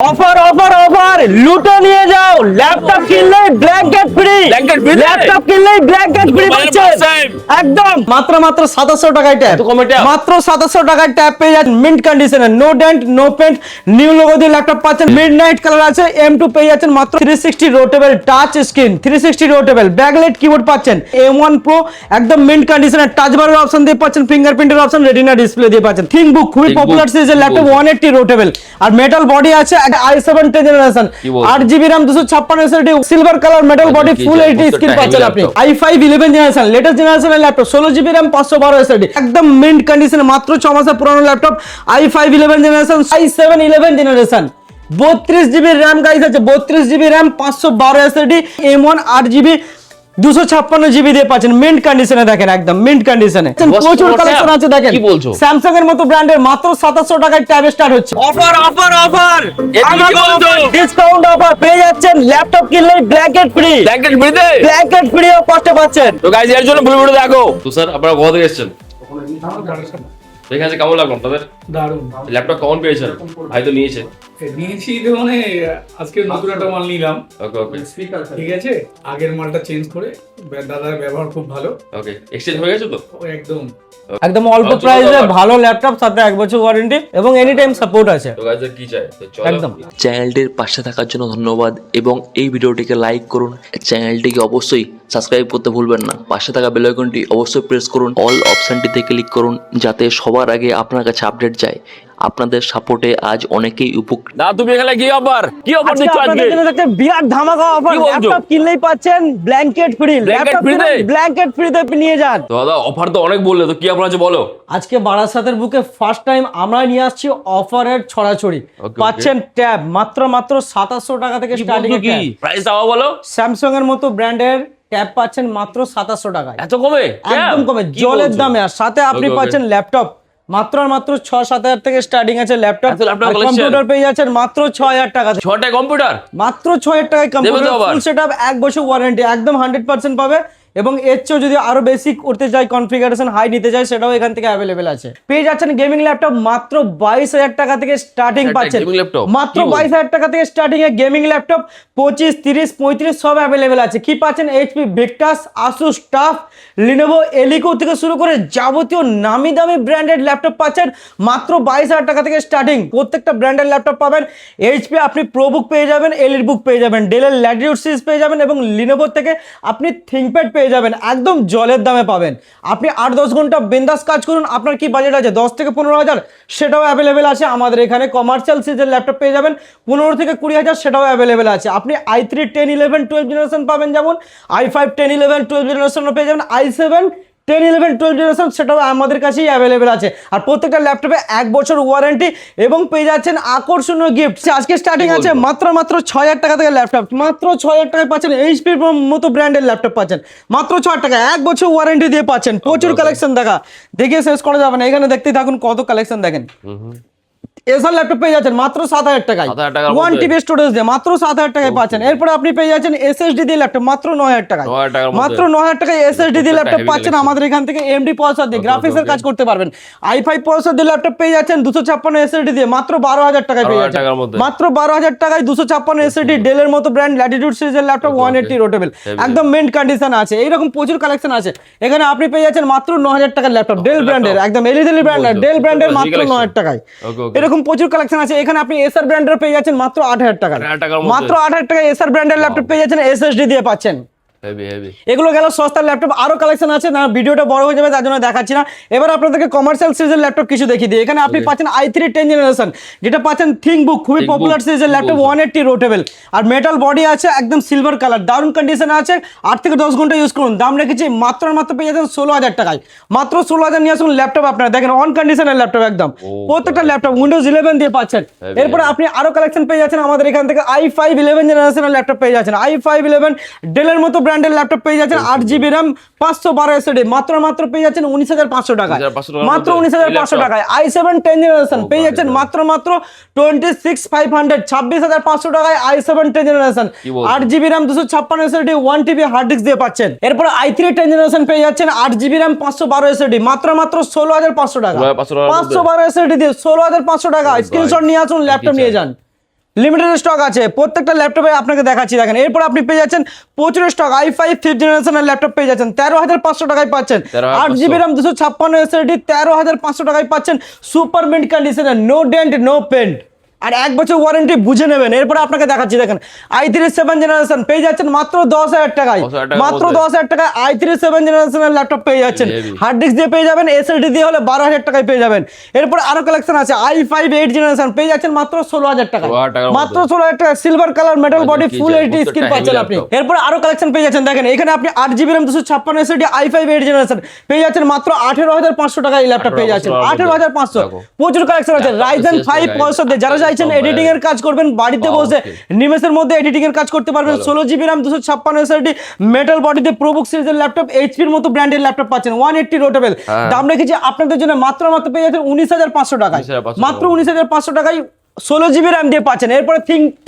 Offer offer offer লুটে নিয়ে যাও ল্যাপটপ কিনলে ব্ল্যাঙ্কেট ফ্রি ল্যাপটপ কিনলে ব্ল্যাঙ্কেট ফ্রি পাচ্ছেন একদম মাত্র 2700 টাকায় ট্যাব মাত্র 2700 টাকায় ট্যাব পেয়ে যাচ্ছেন মিন্ট কন্ডিশনে no dent no paint new logo দিয়ে ল্যাপটপ পাচ্ছেন মিডনাইট কালার আছে M2 পেয়ে যাচ্ছেন মাত্র 360 rotatable touch screen 360 rotatable backlight keyboard পাচ্ছেন M1 Pro একদম মিন্ট কন্ডিশনে টাচ বারের অপশন দিয়ে পাচ্ছেন ফিঙ্গারপ্রিন্টের অপশন রেটিনা ডিসপ্লে দিয়ে পাচ্ছেন থিংকবুক খুবই পপুলার সিরিজের ল্যাপটপ 180 রোটেবল আর মেটাল বডি আছে i7 10 generation 8GB RAM 256 SSD silver colour metal body full HD screen পাচ্ছেন আপনি i5 11 জেনারেশন লেটেস্ট জেনারেশনের ল্যাপটপ 16GB RAM 512 SSD একদম মিন্ট কন্ডিশনে মাত্র 6 মাসের পুরনো laptop i5 11 generation i7 11 generation 32GB RAM guys আছে 32GB RAM 512 SSD M1 8GB 256GB দিয়ে পাচ্ছেন মিন্ট কন্ডিশনে দেখেন একদম মিন্ট কন্ডিশনে প্রচুর কালেকশন আছে দেখেন স্যামসাং এর মতো ব্র্যান্ডের মাত্র 2700 টাকায় ট্যাব স্টার্ট হচ্ছে offer offer offer discount offer পেয়ে যাচ্ছেন ল্যাপটপ কিনলে ব্ল্যাঙ্কেট ফ্রি ব্ল্যাঙ্কেট ফ্রি ও কষ্ট পাচ্ছেন তো গাইস এর জন্য ভিডিও দেখো তো স্যার আপনারা কোথা থেকে এসেছেন দেখে আছে কেমন লাগলো আপনাদের দারুণ ল্যাপটপ কেমন পেয়েছেন ভাই তো নিয়েছে নিয়েছি তো মানে আজকে নতুন একটা মাল নিলাম ওকে ওকে ঠিক আছে আগের মালটা চেঞ্জ করে দাদার ব্যবহার খুব ভালো ওকে এক্সচেঞ্জ হয়ে গেছে তো ও একদম একদম অল্প প্রাইসে ভালো ল্যাপটপ সাথে 1 বছর ওয়ারেন্টি এবং এনি টাইম সাপোর্ট আছে তো গাইস কি চাই তো চলো একদম চ্যানেলটির পাশে থাকার জন্য ধন্যবাদ এবং এই ভিডিওটিকে লাইক করুন চ্যানেলটিকে অবশ্যই সাবস্ক্রাইব করতে ভুলবেন না পাশে থাকা বেল আইকনটি অবশ্যই প্রেস করুন অল অপশনটিতে ক্লিক করুন যাতে সবার আগে আপনার কাছে আপডেট যায় আপনাদের সাপোর্টে আজ অনেকেই উপকৃত না তুমি এখানে কি অফার দিচ্ছ আজকে আপনাদের জন্য একটা বিরাট ধামাকা অফার কি বলছো? ল্যাপটপ কিনলেই পাচ্ছেন ব্ল্যাঙ্কেট ফ্রি ল্যাপটপ free তে? ব্ল্যাঙ্কেট ফ্রিতে নিয়ে যান তো দাদা অফার তো অনেক বললে তো কি অফার আছে বলো আজকে বারাসাতের বুকে ফার্স্ট টাইম আমরা নিয়ে আসছি অফারের ছড়াছড়ি Okay, পাচ্ছেন ট্যাব মাত্র 2700 টাকা থেকে স্টার্টিং এর কি ট্যাব প্রাইস আওয়া বলো স্যামসাং এর মতো ব্র্যান্ডের ট্যাব পাচ্ছেন মাত্র 2700 টাকায় এত কমে একদম কমে কি জলের বলছো? দামে আর সাথে আপনি Okay, okay. পাচ্ছেন ল্যাপটপ মাত্র আর মাত্র 6-7 হাজার থেকে স্টার্টিং আছে ল্যাপটপ এত laptop collection? কম্পিউটার পেয়ে যাচ্ছেন মাত্র 6000 টাকা থেকে। 6টা কম্পিউটার মাত্র 6000 টাকায় দেবে কম্পিউটার তো আবার? ফুল সেটআপ 1 বছর ওয়ারেন্টি একদম 100% পাবে এবং এর চেয়েও যদি আরো বেসিক করতে চাই কনফিগারেশন হাই নিতে চাই সেটাও এখান থেকে অ্যাভেলেবেল আছে পেয়ে যাচ্ছেন গেমিং ল্যাপটপ মাত্র 22000 টাকা থেকে স্টার্টিং একটা পাচ্ছেন gaming laptop? মাত্র কি বলছো? 22000 টাকা থেকে স্টার্টিং এ গেমিং ল্যাপটপ 25 30 35 সব অ্যাভেলেবেল আছে কি পাচ্ছেন HP Victus Asus TUF Lenovo Elico থেকে শুরু করে যাবতীয় নামি দামি ব্র্যান্ডেড ল্যাপটপ পাচ্ছেন মাত্র 22000 টাকা থেকে স্টার্টিং প্রত্যেকটা ব্র্যান্ডের ল্যাপটপ পাবেন HP আপনি প্রোবুক পেয়ে যাবেন এলিট বুক পেয়ে যাবেন ডেলের ল্যাটিটিউড সিরিজ পেয়ে যাবেন এবং Lenovo থেকে আপনি থিংকপ্যাড পেয়ে যাবেন একদম জলের দামে পাবেন আপনি 8-10 ঘন্টা বিন্দাস কাজ করুন আপনার কি বাজেট আছে 10 থেকে 15000 সেটাও অ্যাভেলেবেল আছে আমাদের এখানে কমার্শিয়াল সিরিজের ল্যাপটপ পেয়ে যাবেন 15 থেকে 20000 সেটাও অ্যাভেলেবেল আছে আপনি i3 10 11 12 জেনারেশন পাবেন যেমন i5 10 11 12 জেনারেশনও পেয়ে যাবেন i7 10 11 12 জেনারেশন সেটাও আমাদের কাছেই অ্যাভেলেবেল আছে আর প্রত্যেকটা ল্যাপটপে 1 বছর ওয়ারেন্টি এবং পেয়ে যাচ্ছেন আকর্ষণীয় গিফট আজকে স্টার্টিং আছে মাত্র 6000 টাকা থেকে ল্যাপটপ মাত্র 6000 টাকায় পাচ্ছেন এইচপি মতো ব্র্যান্ডের ল্যাপটপ পাচ্ছেন মাত্র 6000 টাকা 1 বছর ওয়ারেন্টি দিয়ে পাচ্ছেন প্রচুর কালেকশন দেখা দেখে শেষ করা যাবে না এখানে দেখতেই থাকুন কত কালেকশন দেখেন এসার ল্যাপটপ পেয়ে যাচ্ছেন মাত্র 7000 টাকায় 7,000 টাকার 1 মধ্যে? টিবি স্টোরেজ দিয়ে মাত্র 7000 টাকায় পাচ্ছেন এরপর আপনি পেয়ে যাচ্ছেন এসএসডি দিয়ে ল্যাপটপ মাত্র 9000 টাকায় 9,000 টাকার মধ্যে? মাত্র 9000 টাকায় এসএসডি দিয়ে ল্যাপটপ heavy পাচ্ছেন collection। আমাদের এখান থেকে এমডি প্রসেসর দিয়ে গ্রাফিক্সের কাজ করতে পারবেন i5 প্রসেসর দিয়ে ল্যাপটপ পেয়ে যাচ্ছেন 256 এসএসডি দিয়ে মাত্র 12000 টাকায় পেয়ে 12,000 যাচ্ছেন টাকার মধ্যে? মাত্র 12000 টাকায় 256 এসএসডি ডেলের মতো ব্র্যান্ড ল্যাটিটিউড সিরিজের ল্যাপটপ 180 রোটেবল একদম মেন্ট কন্ডিশন আছে এইরকম প্রচুর কালেকশন আছে এখানে আপনি পেয়ে যাচ্ছেন মাত্র 9000 টাকার ল্যাপটপ ডেল ব্র্যান্ডের একদম এলিজেলি ব্র্যান্ডের ডেল ব্র্যান্ডের Heavy মাত্র collection। 9000 টাকায় Okay, okay। এরকম প্রচুর কালেকশন আছে এখানে আপনি এসার ব্র্যান্ডের পেয়ে যাচ্ছেন মাত্র 8000 টাকায় 8,000 টাকার মধ্যে? মাত্র 8000 টাকায় এসার ব্র্যান্ডের ল্যাপটপ পেয়ে যাচ্ছেন এসএসডি দিয়ে পাচ্ছেন হেভি এগুলো গেল সস্তার ল্যাপটপ আরো কালেকশন আছে না ভিডিওটা বড় হয়ে যাবে তার জন্য দেখাচ্ছি না এবার আপনাদেরকে কমার্শিয়াল সিরিজের ল্যাপটপ কিছু দেখিয়ে দিই এখানে আপনি পাচ্ছেন i3 10 জেনারেশন যেটা পাচ্ছেন থিংকবুক খুবই ThinkBook, পপুলার সিরিজের ল্যাপটপ 180 রোটেবল আর মেটাল বডি আছে একদম সিলভার কালার দারুণ কন্ডিশনে আছে 8 থেকে 10 ঘন্টা ইউজ করুন দাম রেখেছি মাত্র আর মাত্র পেয়ে যাচ্ছেন 16000 টাকায় মাত্র 16000 নিয়ে আসুন ল্যাপটপ আপনারা দেখেন অন কন্ডিশনের ল্যাপটপ একদম প্রত্যেকটা ল্যাপটপ উইন্ডোজ 11 দিয়ে পাচ্ছেন এরপরে আপনি আরো কালেকশন পেয়ে যাচ্ছেন আমাদের এখান থেকে i5 11 জেনারেশনের ল্যাপটপ পেয়ে যাচ্ছেন i5 11 ডেলের মতো ব্র্যান্ডের ল্যাপটপ পেয়ে যাচ্ছেন 8GB RAM 512 SSD মাত্র পেয়ে যাচ্ছেন 19500 টাকায় 19,500 মাত্র 19500 টাকায় i7 10 জেনারেশন পেয়ে যাচ্ছেন মাত্র 26500 26500 টাকায় i7 10 generation 8GB RAM 256 SSD 1TB hard disk দিয়ে পাচ্ছেন এরপর i3 10 জেনারেশন পেয়ে যাচ্ছেন 8GB RAM 512 SSD মাত্র 16500 টাকা 512 SSD দিয়ে 16500 টাকা স্ক্রিনশট নিয়ে আসুন ল্যাপটপ নিয়ে যান লিমিটেড স্টক আছে, প্রত্যেকটা ল্যাপটপে আপনাকে দেখাচ্ছি দেখেন। এরপর আপনি পেয়ে যাচ্ছেন প্রচুর স্টক i5 5th জেনারেশনের ল্যাপটপ পেয়ে যাচ্ছেন 13,500 টাকায় পাচ্ছেন। 8GB RAM 256 SSD 13,500 টাকায় পাচ্ছেন সুপার মিন্ট কন্ডিশনে, নো ডেন্ট নো পেন্ট, আর 1 বছর ওয়ারেন্টি বুঝে নেবেন। এরপর আপনাকে দেখাচ্ছি দেখেন i3 7th জেনারেশন পেয়ে যাচ্ছেন মাত্র 10,000 টাকায়, মাত্র 10,000 টাকায় i3 7th জেনারেশনের ল্যাপটপ পেয়ে যাচ্ছেন। হার্ড ডিস্ক দিয়ে পেয়ে যাবেন, এসএসডি দিয়ে হলে 12,000 টাকায় পেয়ে যাবেন। এরপর আরো কালেকশন আছে i5 8th জেনারেশন পেয়ে যাচ্ছেন মাত্র 16,000 টাকায়, মাত্র 16,000 টাকা, silver colour metal body full HD screen পাচ্ছেন আপনি। এরপর আরো কালেকশন পেয়ে যাচ্ছেন দেখেন, এখানে আপনি 8GB RAM 256 SSD i5 8th generation পেয়ে যাচ্ছেন মাত্র 18,500 টাকায় এই ল্যাপটপ পেয়ে যাচ্ছেন, 18,500। প্রচুর কালেকশন আছে Ryzen 5 প্রসেসর দিয়ে যারা চাইছেন এডিটিং এর কাজ করবেন বাড়িতে বসে নিমেষের মধ্যে এডিটিং এর কাজ করতে পারবেন। 16GB RAM 256 SSD মেটাল বডিতে প্রোবুক সিরিজের ল্যাপটপ, এইচপির মতো ব্র্যান্ডের ল্যাপটপ পাচ্ছেন 180 রোটেবল। দাম রেখেছি আপনাদের জন্য মাত্র পেয়ে যাচ্ছেন 19,500 টাকায়, মাত্র 19,500 টাকায় 16GB RAM দিয়ে পাচ্ছেন। এরপরে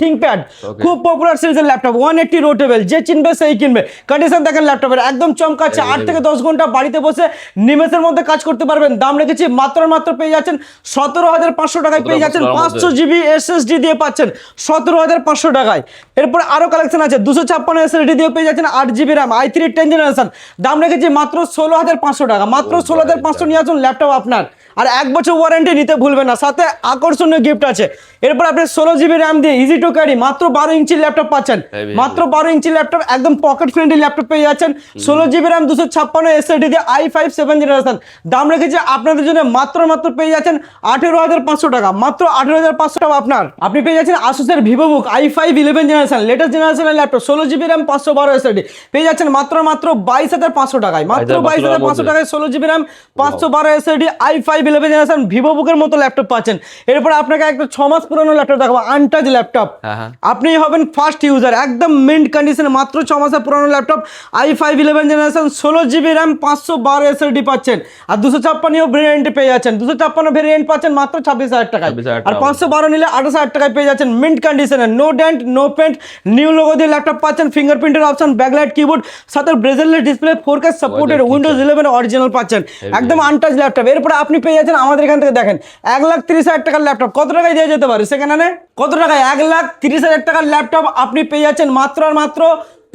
থিংকপ্যাড খুব পপুলার সিরিজের ল্যাপটপ 180 রোটেবল, যে চিনবে সেই কিনবে। কন্ডিশন দেখেন ল্যাপটপের একদম চমকাচ্ছে, 8 থেকে 10 ঘন্টা বাড়িতে বসে নিমেষের মধ্যে কাজ করতে পারবেন। দাম রেখেছি মাত্র পেয়ে যাচ্ছেন 17,500 টাকায় পেয়ে যাচ্ছেন 500GB SSD দিয়ে পাচ্ছেন 17,500 টাকায়। এরপর আরো কালেকশন আছে 256 SSD দিয়ে পেয়ে যাচ্ছেন 8GB RAM i3 10th generation, দাম রেখেছি মাত্র 16,500 টাকা, মাত্র 16,500 নিয়ে আসুন ল্যাপটপ আপনার, আর 1 বছর ওয়ারেন্টি নিতে ভুলবেন না, সাথে আকর্ষণীয় গিফট আছে। এরপর আপনি 16GB RAM দিয়ে ইজি টু ক্যারি মাত্র 12 ইঞ্চি ল্যাপটপ পাচ্ছেন, মাত্র 12 ইঞ্চি ল্যাপটপ একদম পকেট ফ্রেন্ডলি ল্যাপটপ পেয়ে যাচ্ছেন 16GB RAM 256 SSD দিয়ে i5 7th জেনারেশন। দাম রেখেছি আপনাদের জন্য মাত্র পেয়ে যাচ্ছেন 18,500 টাকা, মাত্র 18,500 টাকা আপনার। আপনি পেয়ে যাচ্ছেন Asus-এর VivoBook i5 11th generation latest জেনারেশনের ল্যাপটপ 16GB RAM 512 SSD পেয়ে যাচ্ছেন মাত্র 22,500 টাকায়, মাত্র 22,500 টাকায় 16GB RAM 512 SSD i5 11th generation ভিভোবুকের মতো ল্যাপটপ পাচ্ছেন। এরপর আপনাকে একটা 6 মাস পুরনো ল্যাপটপ দেখাবো, আনটাচ ল্যাপটপ, আপনি হবেন ফার্স্ট ইউজার, একদম মিন্ট কন্ডিশনে, মাত্র 6 মাসের পুরনো laptop i5 11th generation 16GB RAM 512 SSD পাচ্ছেন, আর 256 ভেরিয়েন্ট পেয়ে যাচ্ছেন, 256 ভেরিয়েন্ট পাচ্ছেন মাত্র 26,000 টাকায়, আর 512 নিলে 28,000 টাকায় পেয়ে যাচ্ছেন মিন্ট কন্ডিশনে, no dent no paint, new logo দিয়ে ল্যাপটপ পাচ্ছেন, ফিঙ্গারপ্রিন্টের অপশন, ব্যাকলাইট কিবোর্ড, সাথে ব্রেজেলের display, 4K supported, Windows 11 original পাচ্ছেন, একদম আনটাচ ল্যাপটপ। এরপর আপনি পেয়ে যাচ্ছেন আমাদের এখান থেকে দেখেন 1,30,000 টাকার ল্যাপটপ কত টাকায় দিয়ে যেতে পারে সেকেন্ড হ্যান্ডে, কত টাকায় 1,30,000 টাকার ল্যাপটপ আপনি পেয়ে যাচ্ছেন মাত্র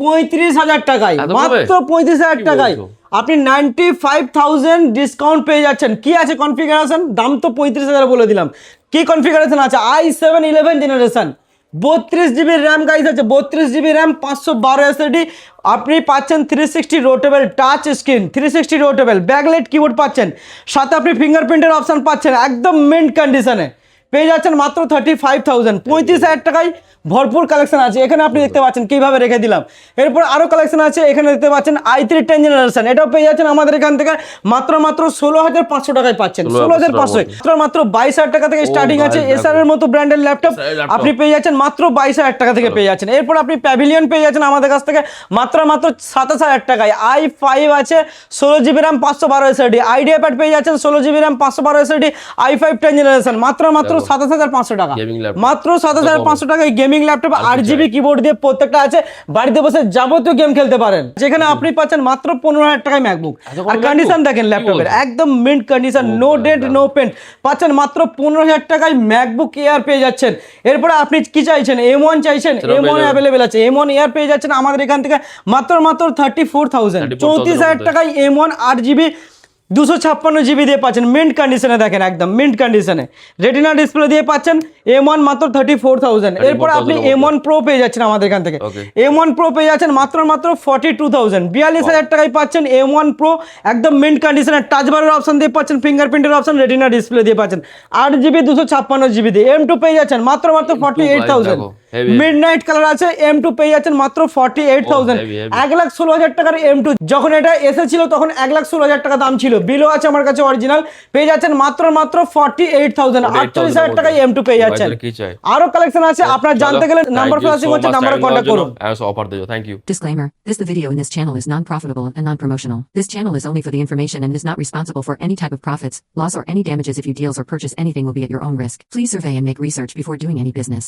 35,000 টাকায়, মাত্র 35,000 টাকায় আপনি 95,000 ডিসকাউন্ট পেয়ে যাচ্ছেন। কি আছে কনফিগারেশন, দাম তো 35,000 বলে দিলাম, কি কনফিগারেশন আছে i7 11th generation 32GB RAM guys আছে, 32GB RAM 512 SSD, আপনি পাচ্ছেন 360 rotatable touch screen, 360 rotatable backlight keyboard পাচ্ছেন, সাথে আপনি ফিঙ্গারপ্রিন্টের অপশন পাচ্ছেন, একদম মিন্ট কন্ডিশনে পেয়ে যাচ্ছেন মাত্র 35,000, 35,000 টাকায় ভরপুর কালেকশন আছে। এখানে আপনি দেখতে পাচ্ছেন কিভাবে রেখে দিলাম। এরপর আরো কালেকশন আছে, এখানে দেখতে পাচ্ছেন i3 10th জেনারেশন, এটাও পেয়ে যাচ্ছেন আমাদের এখান থেকে মাত্র 16,500 টাকায় পাচ্ছেন, 16,500, মাত্র 22,000 টাকা থেকে স্টার্টিং আছে। এসআর এর মতো ব্র্যান্ডের ল্যাপটপ আপনি পেয়ে যাচ্ছেন মাত্র 22,000 টাকা থেকে পেয়ে যাচ্ছেন। এরপর আপনি প্যাভিলিয়ন পেয়ে যাচ্ছেন আমাদের কাছ থেকে মাত্র 27,000 টাকায়, i5 আছে 16GB RAM 512 SSD, idea pad পেয়ে যাচ্ছেন 16GB RAM 512 SSD i5 10th generation মাত্র 27,500 টাকা, মাত্র 27,500 টাকায় গেমিং ল্যাপটপ 8GB কিবোর্ড দিয়ে প্রত্যেকটা আছে, বাড়িতে বসে যাবতীয় গেম খেলতে পারেন। যেখানে আপনি পাচ্ছেন মাত্র 15,000 টাকায় ম্যাকবুক, আর কন্ডিশন দেখেন ল্যাপটপের একদম mint condition, no dent no paint পাচ্ছেন মাত্র 15,000 টাকায় ম্যাকবুক এয়ার পেয়ে যাচ্ছেন। এরপরে আপনি কি চাইছেন, M1 চাইছেন, M1 অ্যাভেলেবেল আছে, M1 এয়ার পেয়ে যাচ্ছেন আমাদের এখান থেকে মাত্র 34,000, 34,000 টাকায় M1 8GB 256GB দিয়ে পাচ্ছেন মিন্ট কন্ডিশনে, দেখেন একদম মিন্ট কন্ডিশনে, রেটিনা ডিসপ্লে দিয়ে পাচ্ছেন M1 মাত্র 34,000। এরপর আপনি M1 Pro পেয়ে যাচ্ছেন আমাদের এখান থেকে, M1 Pro পেয়ে যাচ্ছেন মাত্র 42,000, 42,000 টাকায় পাচ্ছেন M1 Pro একদম মিন্ট কন্ডিশনে, টাচ বারের অপশন দিয়ে পাচ্ছেন, ফিঙ্গারপ্রিন্টের অপশন, রেটিনা ডিসপ্লে দিয়ে পাচ্ছেন 8GB 256GB দিয়ে। M2 পেয়ে যাচ্ছেন মাত্র 48,000, মিডনাইট কালার আছে, M2 পেয়ে যাচ্ছেন মাত্র 48,000, 1,16,000 টাকার M2, যখন এটা এসেছিল তখন 1,16,000 টাকা দাম ছিল, বিলও আছে আমার কাছে অরিজিনাল, পেয়ে যাচ্ছেন মাত্র 48,000, 48,000 টাকায় M2 পেয়ে যাচ্ছেন। আরো কালেকশন আছে, আপনারা জানতে গেলে নাম্বার ফ্ল্যাশিং হচ্ছে, নাম্বারে কন্টাক্ট করুন। Thank you. Disclaimer, the video in this channel is non-profitable and non-promotional. This channel is only for the information and is not responsible for any type of profits, loss or any damages. If you deals or purchase anything will be at your own risk. Please survey and make research before doing any business.